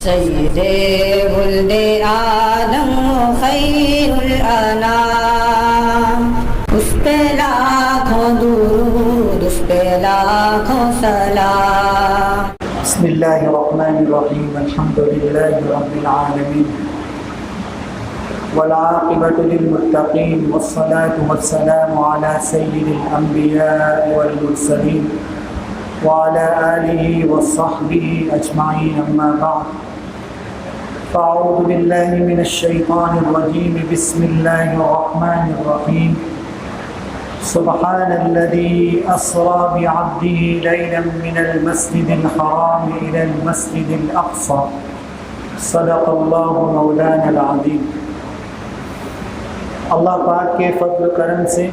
سید ولد آدم خیر الانام، اس پہ لاکھوں درود، اس پہ لاکھوں سلام۔ بسم اللہ الرحمن الرحیم، الحمد للہ رب العالمین، والعاقبۃ للمتقین، والصلاة والسلام علی سید الانبیاء والمرسلین وعلى آلہ وصحبہ اجمعین، اما بعد فاعوذ باللہ من الشیطان الرجیم، بسم اللہ الرحمن الرحیم، سبحان الذي أسرى بعبده ليلا من المسجد الحرام إلى المسجد الأقصى، صدق الله مولانا العظیم۔ اللہ پاک کے فضل و کرم سے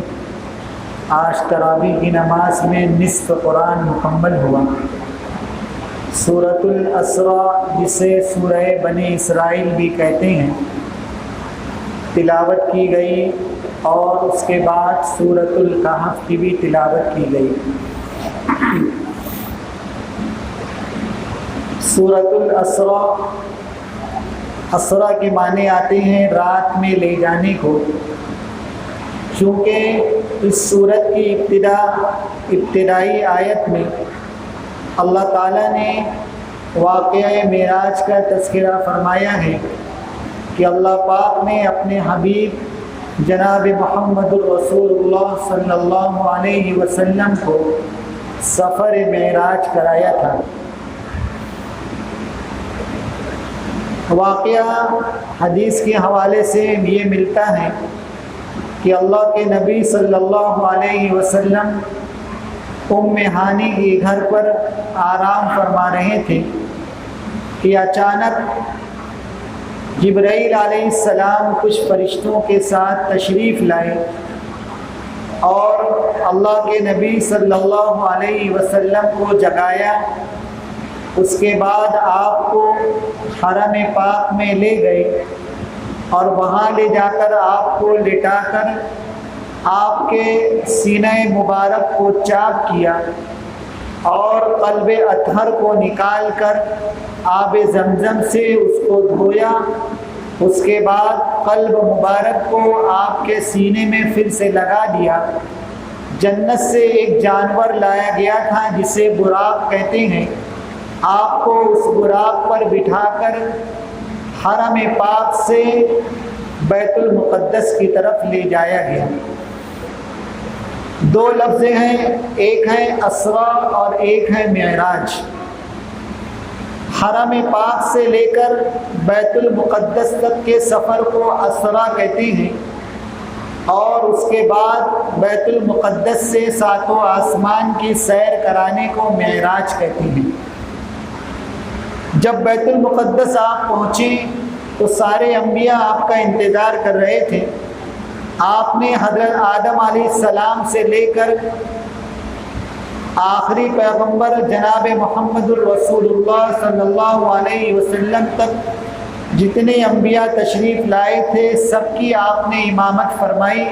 آج تراویح کی نماز میں نصف قرآن مکمل ہوا۔ سورۃ الاسراء، جسے سورہ بنی اسرائیل بھی کہتے ہیں، تلاوت کی گئی، اور اس کے بعد سورۃ الکہف کی بھی تلاوت کی گئی۔ سورۃ الاسراء، اسراء کے معنی آتے ہیں رات میں لے جانے کو، چونکہ اس سورت کی ابتدائی آیت میں اللہ تعالیٰ نے واقعہ معراج کا تذکرہ فرمایا ہے کہ اللہ پاک نے اپنے حبیب جناب محمد الرسول اللہ صلی اللہ علیہ وسلم کو سفر معراج کرایا تھا۔ واقعہ حدیث کے حوالے سے یہ ملتا ہے کہ اللہ کے نبی صلی اللہ علیہ وسلم ام ہانی کے گھر پر آرام فرما رہے تھے کہ اچانک جبرائیل علیہ السلام کچھ فرشتوں کے ساتھ تشریف لائے اور اللہ کے نبی صلی اللہ علیہ وسلم کو جگایا۔ اس کے بعد آپ کو حرم پاک میں لے گئے اور وہاں لے جا کر آپ کو لٹا کر آپ کے سینہ مبارک کو چاک کیا اور قلب اطہر کو نکال کر آب زمزم سے اس کو دھویا۔ اس کے بعد قلب مبارک کو آپ کے سینے میں پھر سے لگا دیا۔ جنت سے ایک جانور لایا گیا تھا جسے براق کہتے ہیں، آپ کو اس براق پر بٹھا کر حرم پاک سے بیت المقدس کی طرف لے جایا گیا۔ دو لفظ ہیں، ایک ہے اسراء اور ایک ہے معراج۔ حرم پاک سے لے کر بیت المقدس تک کے سفر کو اسراء کہتے ہیں، اور اس کے بعد بیت المقدس سے ساتوں آسمان کی سیر کرانے کو معراج کہتے ہیں۔ جب بیت المقدس آپ پہنچے تو سارے انبیاء آپ کا انتظار کر رہے تھے۔ آپ نے حضرت آدم علیہ السلام سے لے کر آخری پیغمبر جناب محمد الرسول اللہ صلی اللہ علیہ وسلم تک جتنے انبیاء تشریف لائے تھے سب کی آپ نے امامت فرمائی،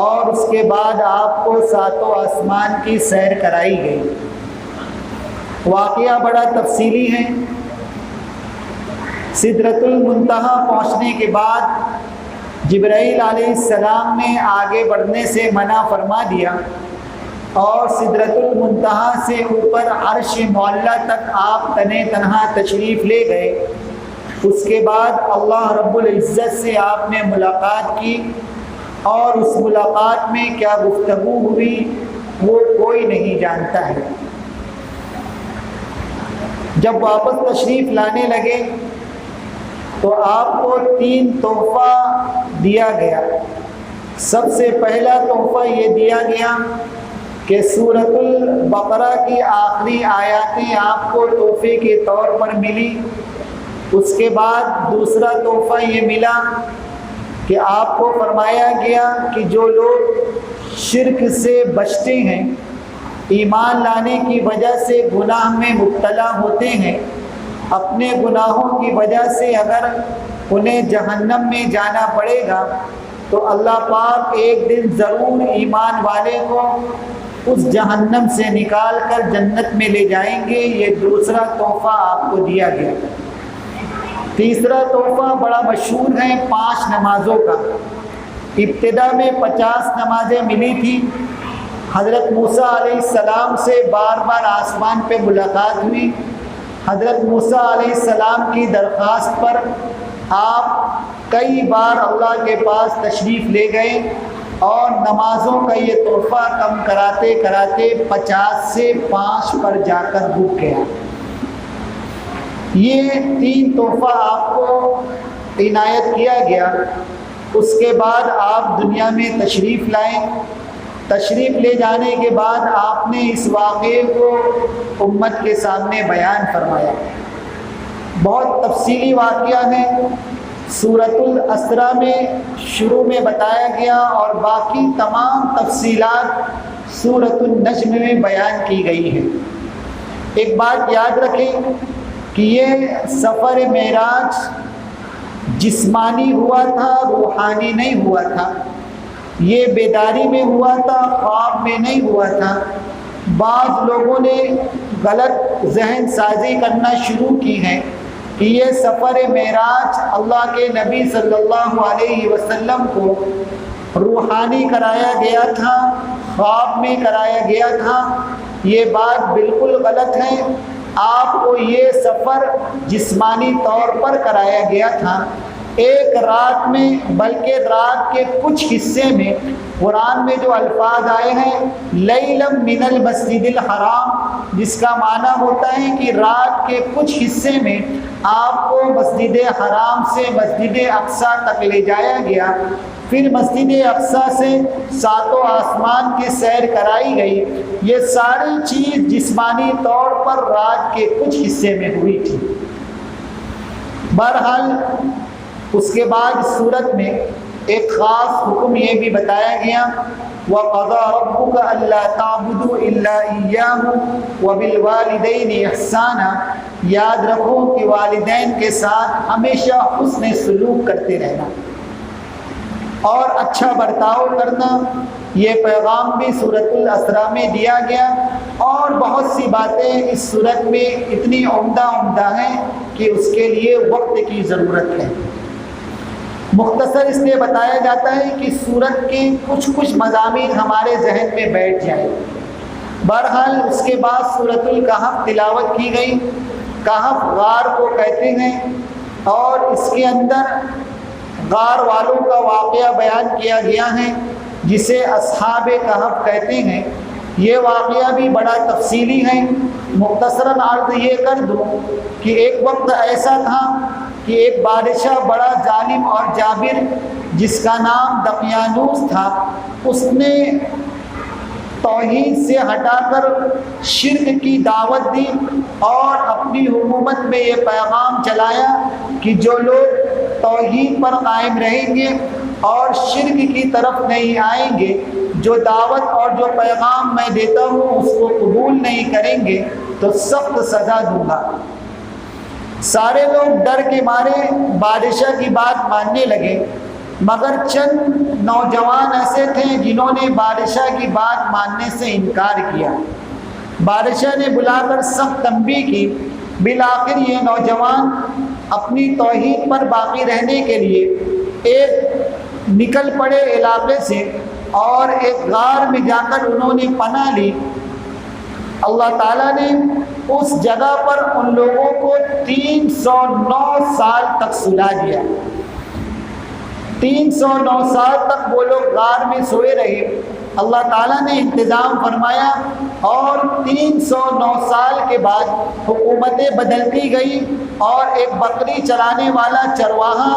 اور اس کے بعد آپ کو ساتوں آسمان کی سیر کرائی گئی۔ واقعہ بڑا تفصیلی ہے۔ سدرۃ المنتہا پہنچنے کے بعد جبرائیل علیہ السلام نے آگے بڑھنے سے منع فرما دیا، اور سدرۃ المنتہا سے اوپر عرش معلیٰ تک آپ تنے تنہا تشریف لے گئے۔ اس کے بعد اللہ رب العزت سے آپ نے ملاقات کی، اور اس ملاقات میں کیا گفتگو ہوئی وہ کوئی نہیں جانتا ہے۔ جب واپس تشریف لانے لگے تو آپ کو 3 تحفہ دیا گیا۔ سب سے پہلا تحفہ یہ دیا گیا کہ سورۃ البقرہ کی آخری آیاتیں آپ کو تحفے کے طور پر ملی۔ اس کے بعد دوسرا تحفہ یہ ملا کہ آپ کو فرمایا گیا کہ جو لوگ شرک سے بچتے ہیں، ایمان لانے کی وجہ سے گناہ میں مبتلا ہوتے ہیں، اپنے گناہوں کی وجہ سے اگر انہیں جہنم میں جانا پڑے گا تو اللہ پاک ایک دن ضرور ایمان والے کو اس جہنم سے نکال کر جنت میں لے جائیں گے۔ یہ دوسرا تحفہ آپ کو دیا گیا۔ تیسرا تحفہ بڑا مشہور ہے 5 نمازوں کا۔ ابتدا میں 50 نمازیں ملی تھی۔ حضرت موسیٰ علیہ السلام سے بار بار آسمان پہ ملاقات ہوئی۔ حضرت موسیٰ علیہ السلام کی درخواست پر آپ کئی بار اللہ کے پاس تشریف لے گئے اور نمازوں کا یہ تحفہ کم کراتے کراتے 50 سے 5 پر جا کر رک گیا۔ یہ 3 تحفہ آپ کو عنایت کیا گیا۔ اس کے بعد آپ دنیا میں تشریف لائے۔ تشریف لے جانے کے بعد آپ نے اس واقعے کو امت کے سامنے بیان فرمایا۔ بہت تفصیلی واقعہ ہے، سورۃ الاسراء میں شروع میں بتایا گیا اور باقی تمام تفصیلات سورۃ النجم میں بیان کی گئی ہے۔ ایک بات یاد رکھیں کہ یہ سفر معراج جسمانی ہوا تھا، روحانی نہیں ہوا تھا۔ یہ بیداری میں ہوا تھا، خواب میں نہیں ہوا تھا۔ بعض لوگوں نے غلط ذہن سازی کرنا شروع کی ہے کہ یہ سفر معراج اللہ کے نبی صلی اللہ علیہ وسلم کو روحانی کرایا گیا تھا، خواب میں کرایا گیا تھا۔ یہ بات بالکل غلط ہے۔ آپ کو یہ سفر جسمانی طور پر کرایا گیا تھا، ایک رات میں، بلکہ رات کے کچھ حصے میں قرآن میں جو الفاظ آئے ہیں لیلا من المسجد الحرام، جس کا معنی ہوتا ہے کہ رات کے کچھ حصے میں آپ کو مسجد حرام سے مسجد اقصیٰ تک لے جایا گیا، پھر مسجد اقصیٰ سے 7 آسمان کی سیر کرائی گئی۔ یہ ساری چیز جسمانی طور پر رات کے کچھ حصے میں ہوئی تھی۔ بہرحال اس کے بعد سورت میں ایک خاص حکم یہ بھی بتایا گیا، وَقَضَىٰ رَبُّكَ أَلَّا تَعْبُدُوا إِلَّا إِيَّاهُ وَبِالْوَالِدَيْنِ إِحْسَانًا۔ یاد رکھو کہ والدین کے ساتھ ہمیشہ حسن سلوک کرتے رہنا اور اچھا برتاؤ کرنا۔ یہ پیغام بھی سورۃ الاسراء میں دیا گیا، اور بہت سی باتیں اس سورت میں اتنی عمدہ ہیں کہ اس کے لیے وقت کی ضرورت ہے۔ مختصر اس لیے بتایا جاتا ہے کہ سورت کے کچھ مضامین ہمارے ذہن میں بیٹھ جائیں۔ بہرحال اس کے بعد سورۃ الکہف تلاوت کی گئی۔ کہف غار کو کہتے ہیں، اور اس کے اندر غار والوں کا واقعہ بیان کیا گیا ہے جسے اصحاب کہف کہتے ہیں۔ یہ واقعہ بھی بڑا تفصیلی ہے۔ مختصراً عرض یہ کر دوں کہ ایک وقت ایسا تھا کہ ایک بادشاہ بڑا ظالم اور جابر جس کا نام دقیانوس تھا، اس نے توحید سے ہٹا کر شرک کی دعوت دی اور اپنی حکومت میں یہ پیغام چلایا کہ جو لوگ توحید پر قائم رہیں گے اور شرک کی طرف نہیں آئیں گے، جو دعوت اور جو پیغام میں دیتا ہوں اس کو قبول نہیں کریں گے تو سخت سزا دوں گا۔ سارے لوگ ڈر کے مارے بادشاہ کی بات ماننے لگے، مگر چند نوجوان ایسے تھے جنہوں نے بادشاہ کی بات ماننے سے انکار کیا۔ بادشاہ نے بلا کر سخت تنبیہ کی۔ بالآخر یہ نوجوان اپنی توحید پر باقی رہنے کے لیے ایک نکل پڑے علاقے سے اور ایک غار میں جا کر انہوں نے پناہ لی۔ اللہ تعالیٰ نے اس جگہ پر ان لوگوں کو 309 سال تک سلا دیا۔ 309 سال تک وہ لوگ غار میں سوئے رہے۔ اللہ تعالیٰ نے انتظام فرمایا اور 309 سال کے بعد حکومتیں بدلتی گئی اور ایک بکری چرانے والا چرواہا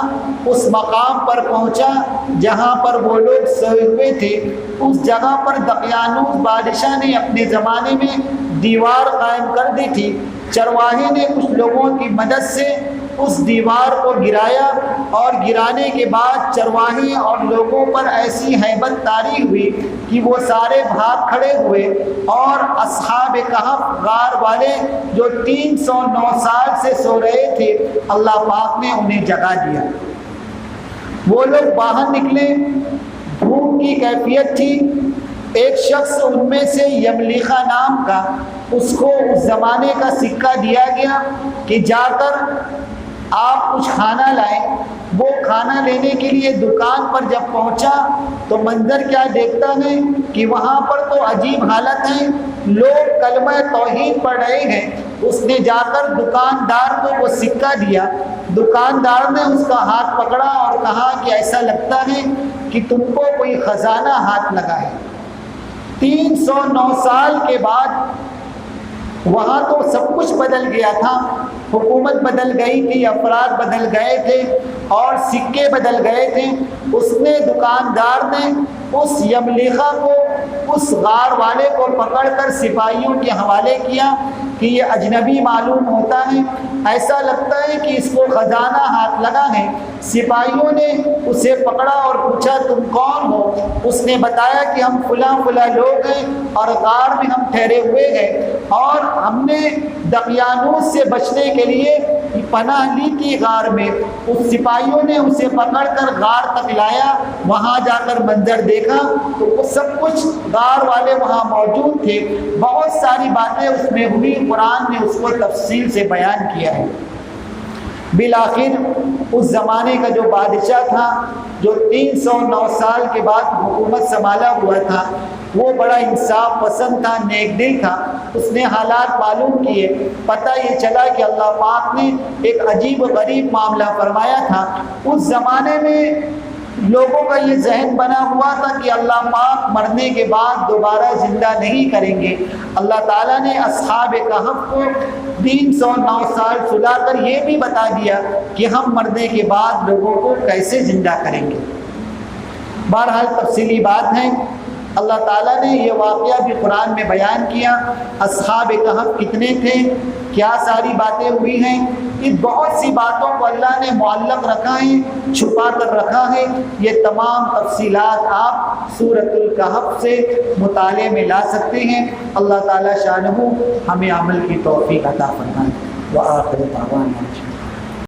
اس مقام پر پہنچا جہاں پر وہ لوگ سوئے ہوئے تھے۔ اس جگہ پر دقیانوس بادشاہ نے اپنے زمانے میں دیوار قائم کر دی تھی۔ چرواہے نے کچھ لوگوں کی مدد سے اس دیوار کو گرایا، اور گرانے کے بعد چرواہے اور لوگوں پر ایسی ہیبت طاری ہوئی کہ وہ سارے بھاگ کھڑے ہوئے، اور اصحاب کہف غار والے جو 309 سال سے سو رہے تھے اللہ پاک نے انہیں جگا دیا۔ وہ لوگ باہر نکلے، بھوک کی کیفیت تھی۔ ایک شخص ان میں سے یملیخا نام کا، اس کو اس زمانے کا سکہ دیا گیا کہ جا کر آپ آپ کچھ کھانا لائیں۔ وہ کھانا لینے کے لیے دکان پر جب پہنچا تو منظر کیا دیکھتا ہے کہ وہاں پر تو عجیب حالت ہے، لوگ کلمہ توحید پڑھ رہے ہیں۔ اس نے جا کر دکاندار کو وہ سکہ دیا، دکاندار نے اس کا ہاتھ پکڑا اور کہا کہ ایسا لگتا ہے کہ تم کو کوئی خزانہ ہاتھ لگا ہے۔ 309 سال کے بعد وہاں تو سب کچھ بدل گیا تھا، حکومت بدل گئی تھی، افراد بدل گئے تھے اور سکے بدل گئے تھے۔ اس نے دکاندار نے اس یملیخا کو، اس غار والے کو پکڑ کر سپاہیوں کے حوالے کیا کہ یہ اجنبی معلوم ہوتا ہے، ایسا لگتا ہے کہ اس کو خزانہ ہاتھ لگا ہے۔ سپاہیوں نے اسے پکڑا اور پوچھا تم کون ہو؟ اس نے بتایا کہ ہم فلاں فلاں لوگ ہیں اور غار میں ہم ٹھہرے ہوئے ہیں اور ہم نے دقیانوس سے بچنے کے لیے پناہ لی تھی غار میں۔ اس سپاہیوں نے اسے پکڑ کر غار تک لایا، وہاں جا کر منظر دیکھا تو وہ سب کچھ غار والے وہاں موجود تھے، بہت ساری باتیں اس میں ہوئی، قرآن نے اس کو تفصیل سے بیان کیا ہے۔ بالآخر اس زمانے کا جو بادشاہ تھا، جو 309 سال کے بعد حکومت سنبھالا ہوا تھا، وہ بڑا انصاف پسند تھا، نیک دل تھا۔ اس نے حالات معلوم کیے، پتہ یہ چلا کہ اللہ پاک نے ایک عجیب و غریب معاملہ فرمایا تھا۔ اس زمانے میں لوگوں کا یہ ذہن بنا ہوا تھا کہ اللہ پاک مرنے کے بعد دوبارہ زندہ نہیں کریں گے۔ اللہ تعالیٰ نے اصحاب کہف کو 309 سال سلا کر یہ بھی بتا دیا کہ ہم مرنے کے بعد لوگوں کو کیسے زندہ کریں گے۔ بہرحال تفصیلی بات ہے، اللہ تعالیٰ نے یہ واقعہ بھی قرآن میں بیان کیا، اصحاب کہف کتنے تھے، کیا ساری باتیں ہوئی ہیں۔ ان بہت سی باتوں کو اللہ نے معلق رکھا ہے، چھپا کر رکھا ہے۔ یہ تمام تفصیلات آپ سورۃ الکہف سے مطالعے میں لا سکتے ہیں۔ اللہ تعالیٰ شانہ ہمیں عمل کی توفیق عطا فرمائے۔ وآخر دعوانا